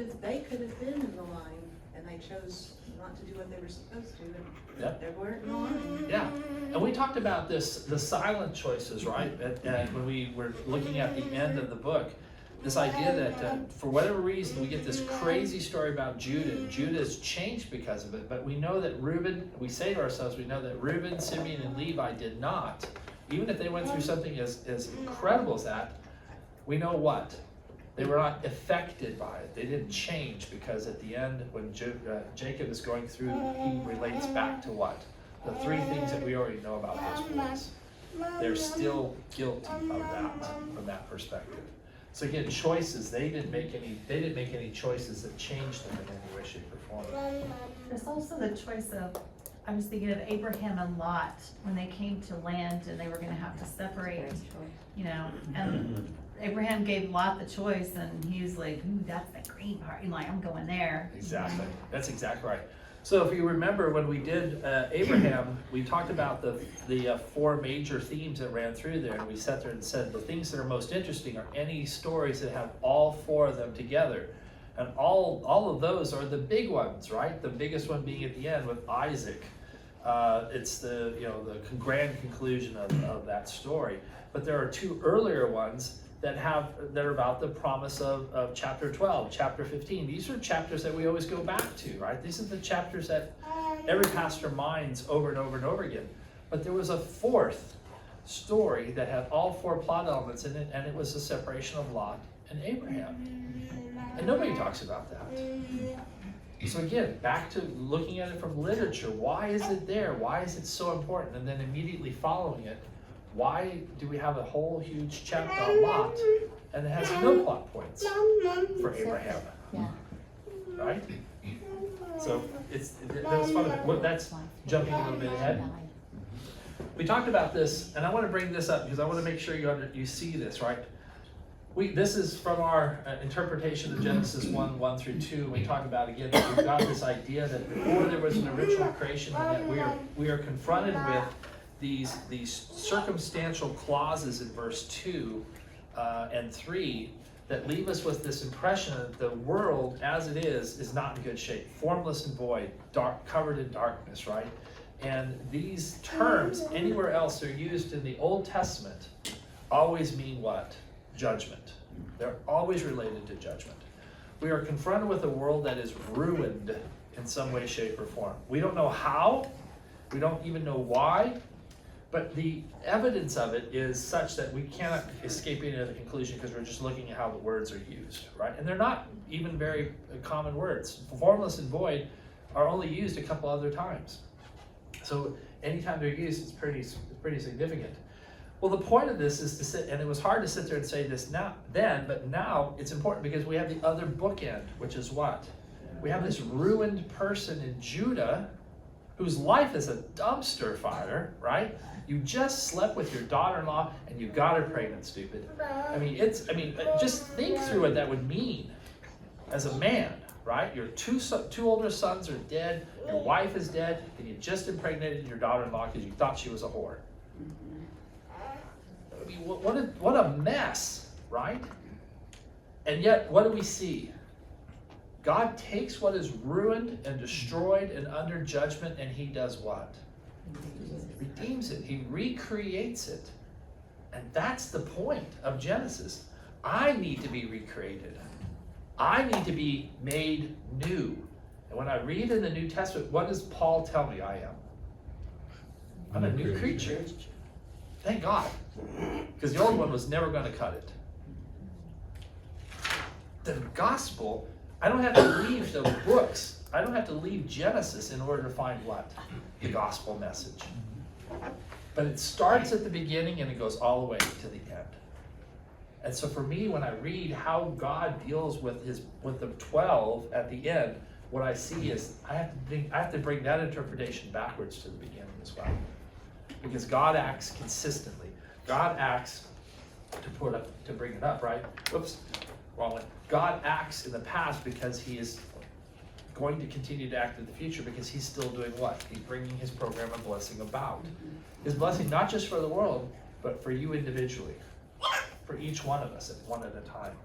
have been in the line, and they chose not to do what they were supposed to, and Yep. they weren't in the line. Yeah, and we talked about this, the silent choices, right? And when we were looking at the end of the book, this idea that for whatever reason we get this crazy story about Judah, and Judah is changed because of it, but we know that Reuben, we say to ourselves, we know that Reuben, Simeon, and Levi did not. Even if they went through something as incredible as that, we know what? They were not affected by it. They didn't change because at the end, when Jacob is going through, he relates back to what? The three things that we already know about those boys. They're still guilty of that from that perspective. So again, choices, they didn't make any choices that changed them in any way, shape, or form. There's also the choice of, I was thinking of Abraham and Lot, when they came to land and they were gonna have to separate, you know, and Abraham gave Lot the choice and he was like, ooh, that's the green part, and like, I'm going there. Exactly. That's exactly right. So if you remember when we did Abraham, we talked about the four major themes that ran through there, and we sat there and said the things that are most interesting are any stories that have all four of them together. And all of those are the big ones, right? The biggest one being at the end with Isaac. It's the grand conclusion of that story. But there are two earlier ones that are about the promise of chapter 12, chapter 15. These are chapters that we always go back to, right? These are the chapters that every pastor minds over and over and over again. But there was a fourth story that had all four plot elements in it, and it was the separation of Lot and Abraham. And nobody talks about that. So again, back to looking at it from literature. Why is it there? Why is it so important? And then immediately following it, why do we have a whole huge chapter on Lot and it has no plot points for Abraham? Yeah. Right? So that was fun. That's jumping a little bit ahead. We talked about this, and I want to bring this up because I want to make sure you see this, right? This is from our interpretation of Genesis 1 through 2. We talk about, again, that we've got this idea that before there was an original creation, and that we are confronted with these circumstantial clauses in verse 2 and 3 that leave us with this impression that the world as it is not in good shape, formless and void, dark, covered in darkness, right? And these terms, anywhere else they're used in the Old Testament, always mean what? Judgment. They're always related to judgment. We are confronted with a world that is ruined in some way, shape, or form. We don't know how, we don't even know why, but the evidence of it is such that we cannot escape any other conclusion because we're just looking at how the words are used, right? And they're not even very common words. Formless and void are only used a couple other times. So anytime they're used, it's pretty significant. Well, the point of this is to sit, and it was hard to sit there and say this but now it's important because we have the other bookend, which is what? We have this ruined person in Judah whose life is a dumpster fire, right? You just slept with your daughter-in-law and you got her pregnant, stupid. Just think through what that would mean as a man, right? Your two older sons are dead, your wife is dead, and you just impregnated your daughter-in-law because you thought she was a whore. That would be what a mess, right? And yet, what do we see? God takes what is ruined and destroyed and under judgment, and he does what? Redeems it. He recreates it. And that's the point of Genesis. I need to be recreated. I need to be made new. And when I read in the New Testament, what does Paul tell me I am? I'm a new creature. Thank God. Because the old one was never going to cut it. The gospel, I don't have to leave the books. I don't have to leave Genesis in order to find what? The gospel message. But it starts at the beginning and it goes all the way to the end. And so for me, when I read how God deals with the 12 at the end, what I see is I have to bring that interpretation backwards to the beginning as well. Because God acts consistently. God acts to bring it up, right? Whoops, wrong one. God acts in the past because he is going to continue to act in the future because he's still doing what? He's bringing his program of blessing about. His blessing not just for the world, but for you individually. For each one of us, one at a time.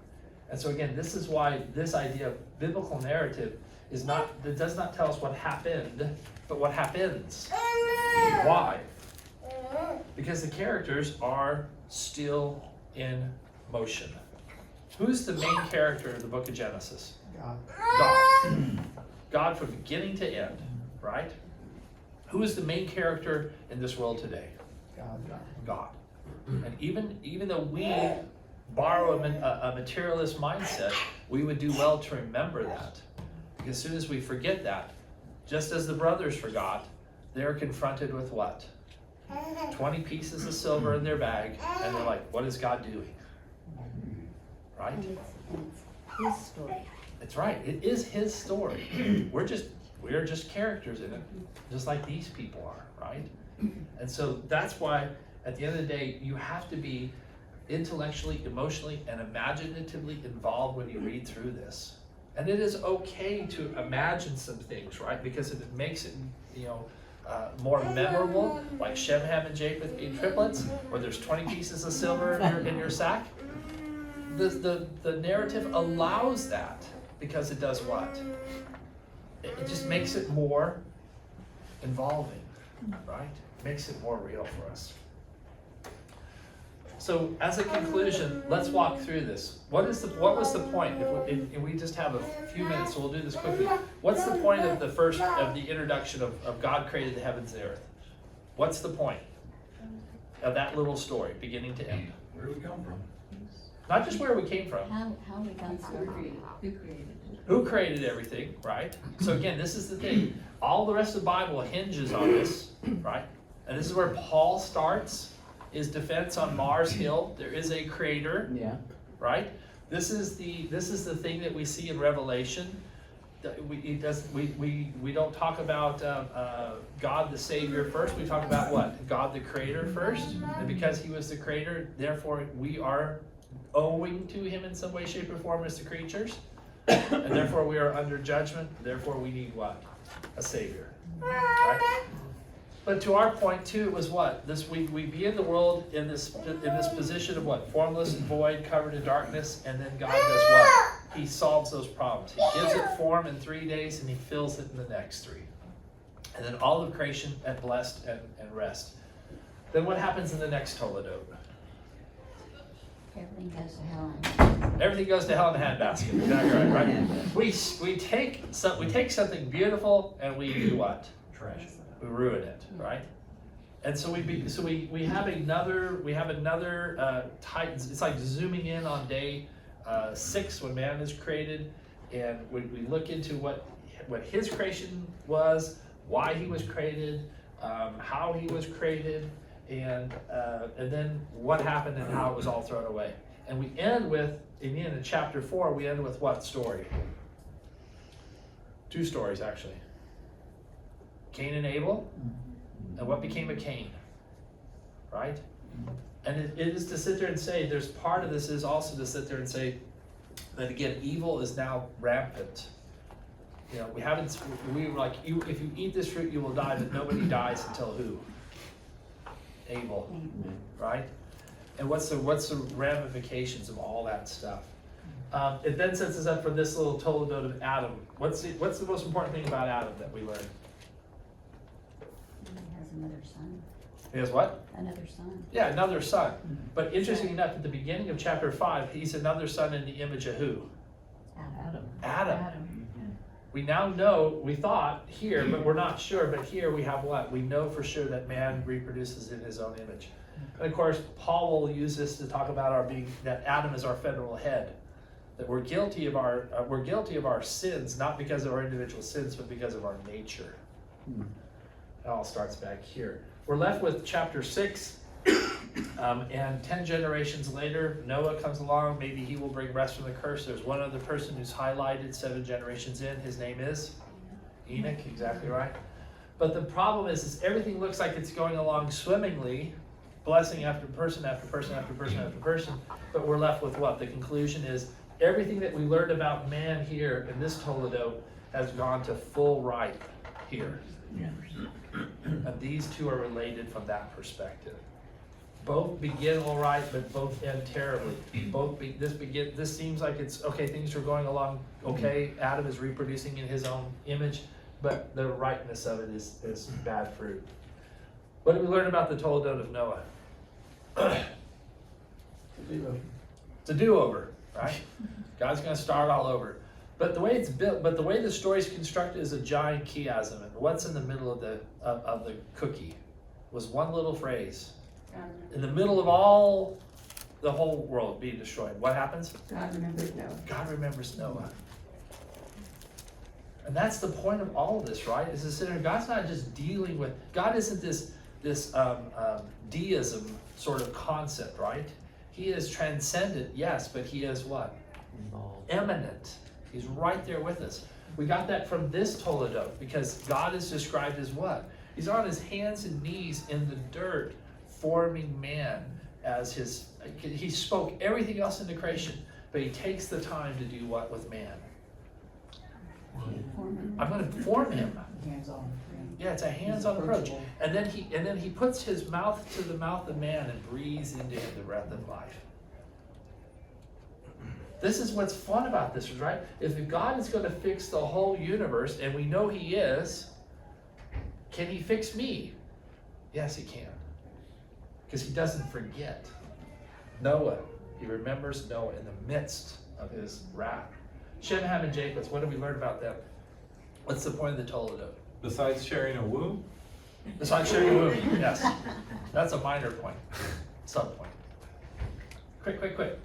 And so again, this is why this idea of biblical narrative it does not tell us what happened, but what happens. Why? Because the characters are still in motion. Who's the main character of the book of Genesis? God. God from beginning to end, right? Who is the main character in this world today? God. And even though we borrow a materialist mindset, we would do well to remember that. Because as soon as we forget that, just as the brothers forgot, they're confronted with what? 20 pieces of silver in their bag, and they're like, what is God doing? Right? And it's his story. It's right. It is his story. We're just characters in it, just like these people are, right? And so that's why, at the end of the day, you have to be intellectually, emotionally, and imaginatively involved when you read through this. And it is okay to imagine some things, right? Because it makes it, more memorable, like Shem, Ham, and Japheth being triplets, or there's 20 pieces of silver in your sack. The narrative allows that because it does what? It just makes it more involving, right? It makes it more real for us. So as a conclusion, let's walk through this. What was the point? If we just have a few minutes, so we'll do this quickly. What's the point of the introduction of God created the heavens and the earth? What's the point of that little story, beginning to end? Where do we come from? Not just where we came from. How we got started. Who created everything, right? So again, this is the thing. All the rest of the Bible hinges on this, right? And this is where Paul starts his defense on Mars Hill. There is a creator, right? This is the thing that we see in Revelation. We don't talk about God the Savior first. We talk about what? God the Creator first. And because he was the creator, therefore we are owing to him in some way, shape, or form as the creatures. And therefore we are under judgment. Therefore we need what? A Savior. Right? But to our point too, it was what? We be in the world in this position of what? Formless and void, covered in darkness, and then God does what? He solves those problems. He gives it form in 3 days and he fills it in the next 3. And then all of creation at blessed and rest. Then what happens in the next Toledot? Everything goes to hell. Everything goes to hell in a handbasket. Exactly right? We take something beautiful and we do what? Trash. We ruin it, right? And so we have another Titans. It's like zooming in on day 6 when man is created, and we look into what his creation was, why he was created, how he was created, and then what happened and how it was all thrown away. And we end with, in chapter 4, we end with what story? 2 stories actually. Cain and Abel, and what became of Cain, right? And it is to sit there and say, there's part of this is also to sit there and say that again, evil is now rampant. We were like, if you eat this fruit, you will die, but nobody dies until who? Abel, right? And what's the ramifications of all that stuff? It then sets us up for this little toledot of Adam. What's the most important thing about Adam that we learn? He has another son. He has what? Another son. Yeah, another son. But interesting enough, at the beginning of chapter 5, he's another son in the image of who? Adam. Adam. We now know, we thought here, but we're not sure, but here we have what? We know for sure that man reproduces in his own image. And of course, Paul will use this to talk about that Adam is our federal head. That we're guilty of our sins, not because of our individual sins, but because of our nature. It all starts back here. We're left with chapter 6, and 10 generations later, Noah comes along. Maybe he will bring rest from the curse. There's one other person who's highlighted 7 generations in. His name is Enoch, exactly right. But the problem is everything looks like it's going along swimmingly, blessing after person after person after person after person, but we're left with what? The conclusion is everything that we learned about man here in this Toledo has gone to full ripe here. And these two are related from that perspective. Both begin all right, but both end terribly. This seems like it's okay, things are going along okay. Adam is reproducing in his own image, but the ripeness of it is bad fruit. What did we learn about the Toledot of Noah? It's a do-over, right? God's going to start all over. But the way it's built, but the way the story's constructed is a giant chiasm. And what's in the middle of the cookie was one little phrase. In the middle of the whole world being destroyed, what happens? God remembers Noah. God remembers Noah. And that's the point of all of this, right? Is to consider God's not just dealing with, God isn't this deism sort of concept, right? He is transcendent, yes, but he is what? Eminent. He's right there with us. We got that from this Toledot because God is described as what? He's on his hands and knees in the dirt, forming man as his, he spoke everything else into creation, but he takes the time to do what with man? I'm going to form him. Hands-on. Yeah, it's a hands-on approach. And then he puts his mouth to the mouth of man and breathes into him the breath of life. This is what's fun about this, right? If God is going to fix the whole universe, and we know he is, can he fix me? Yes, he can. Because he doesn't forget. Noah, he remembers Noah in the midst of his wrath. Shem, Ham, and Japheth, what do we learn about them? What's the point of the Toledot? Besides sharing a womb? Besides sharing a womb, yes. That's a minor point, sub-point. Quick.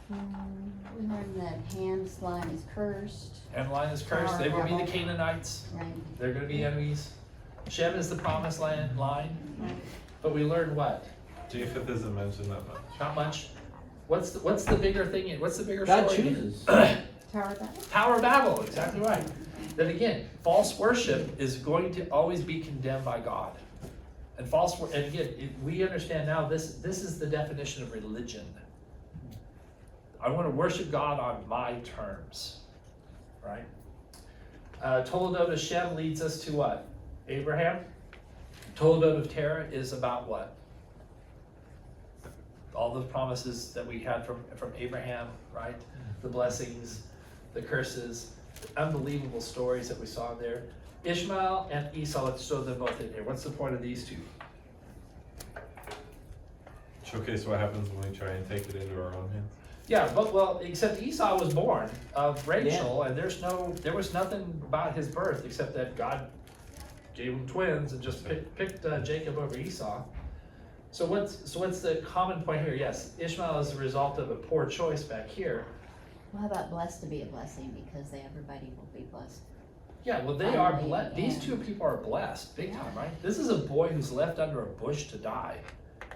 We learned that Ham's line is cursed. Ham's line is cursed. They will be the Canaanites. Right. They're going to be enemies. Shem is the promised land line. But we learned what? Japheth isn't mentioned that much. Not much. What's the bigger thing? What's the bigger God story? chooses. Tower of Babel. Tower of Babel, exactly right. Then again, false worship is going to always be condemned by God. And again, we understand now this is the definition of religion. I want to worship God on my terms, right? Toledot of Shem leads us to what? Abraham. Toledot of Terah is about what? All the promises that we had from Abraham, right? The blessings, the curses, the unbelievable stories that we saw there. Ishmael and Esau, let's throw them both in here. What's the point of these two? Showcase what happens when we try and take it into our own hands. Yeah, except Esau was born of Rachel, and there was nothing about his birth except that God gave him twins and just picked Jacob over Esau. So what's the common point here? Yes, Ishmael is the result of a poor choice back here. Well, how about blessed to be a blessing because everybody will be blessed. Yeah, well they are blessed. These two people are blessed, big time, right? This is a boy who's left under a bush to die,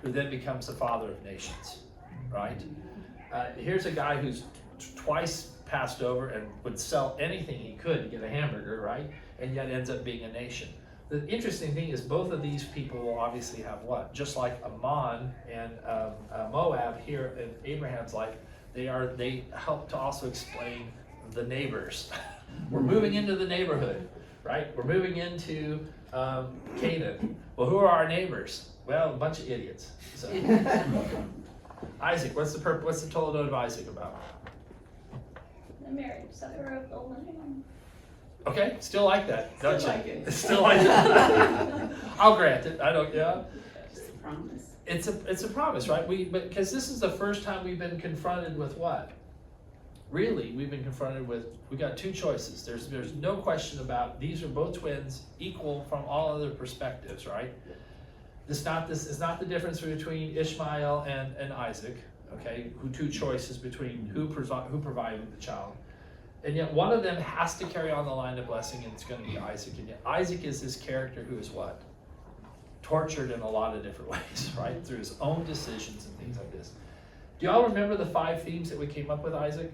who then becomes the father of nations, right? Here's a guy who's twice passed over and would sell anything he could to get a hamburger, right? And yet ends up being a nation. The interesting thing is both of these people will obviously have what? Just like Ammon and Moab here in Abraham's life, they help to also explain the neighbors. We're moving into the neighborhood, right? We're moving into Canaan. Well, who are our neighbors? Well, a bunch of idiots, so. Isaac, what's the Toledot of Isaac about? The marriage supper of the Lamb. Okay, still like that, don't Still you? like it. Still like it. I'll grant it, I don't, yeah. It's a promise. It's a promise, right? Because this is the first time we've been confronted with what? Really, we've been confronted with, we got two choices. There's no question about, these are both twins, equal from all other perspectives, right? It's not the difference between Ishmael and Isaac, okay? Two choices between who provided the child. And yet one of them has to carry on the line of blessing, and it's going to be Isaac. And yet Isaac is this character who is what? Tortured in a lot of different ways, right? Through his own decisions and things like this. Do y'all remember the 5 themes that we came up with Isaac?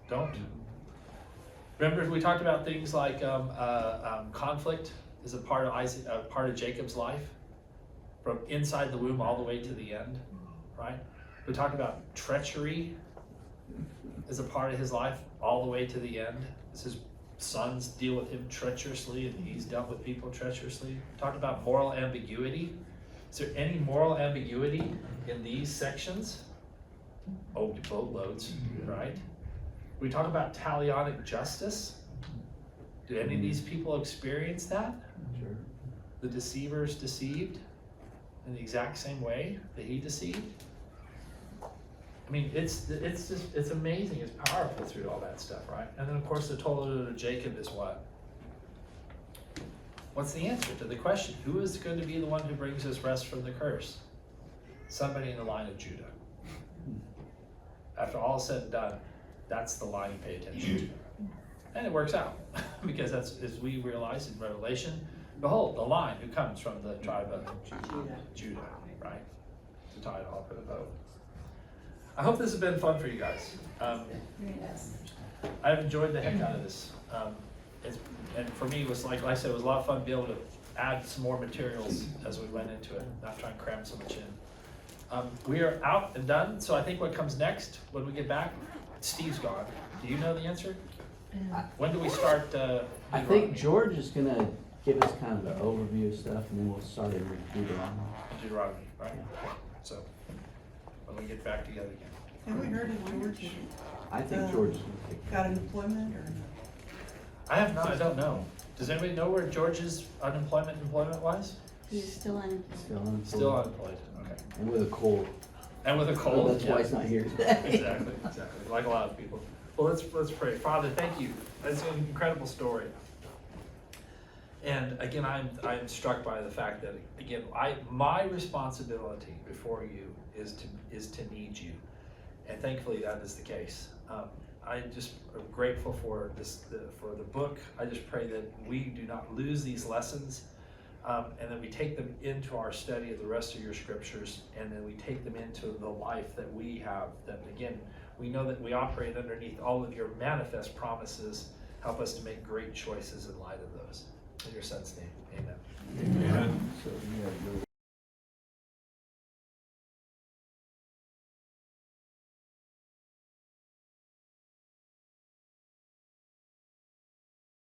Don't? Remember we talked about things like conflict is a part of Jacob's life, from inside the womb all the way to the end, right? We talked about treachery as a part of his life all the way to the end. As his sons deal with him treacherously, and he's dealt with people treacherously. We talked about moral ambiguity. Is there any moral ambiguity in these sections? Oh, boatloads, right? We talk about talionic justice. Did any of these people experience that? Sure. The deceivers deceived in the exact same way that he deceived. I mean, it's amazing. It's powerful through all that stuff, right? And then of course the Toledot of Jacob is what? What's the answer to the question? Who is going to be the one who brings us rest from the curse? Somebody in the line of Judah. After all is said and done, that's the line you pay attention to. And it works out, because that's, as we realize in Revelation, behold, the line who comes from the tribe of Judah, right? To tie it all for the bow. I hope this has been fun for you guys. I've enjoyed the heck out of this. And for me, it was like I said, it was a lot of fun to be able to add some more materials as we went into it, not try and cram so much in. We are out and done, so I think what comes next when we get back, Steve's gone. Do you know the answer? When do we start? I think George is gonna give us kind of an overview of stuff, and then we'll start in Deuteronomy. Deuteronomy, right? So when we get back together again. Have we heard of George? I think George is gonna take Got an employment or? I have not. I don't know. Does anybody know where George's employment wise? He's still in. Still unemployed. Okay. And with a cold. And with a cold. That's why he's not here today. Exactly. Like a lot of people. Well, let's pray. Father, thank you. That's an incredible story. And again, I'm struck by the fact that again, my responsibility before you is to need you, and thankfully that is the case. I just am grateful for the book. I just pray that we do not lose these lessons, and that we take them into our study of the rest of your scriptures, and then we take them into the life that we have. That again, we know that we operate underneath all of your manifest promises. Help us to make great choices in light of those. In your son's name, amen. So, yeah,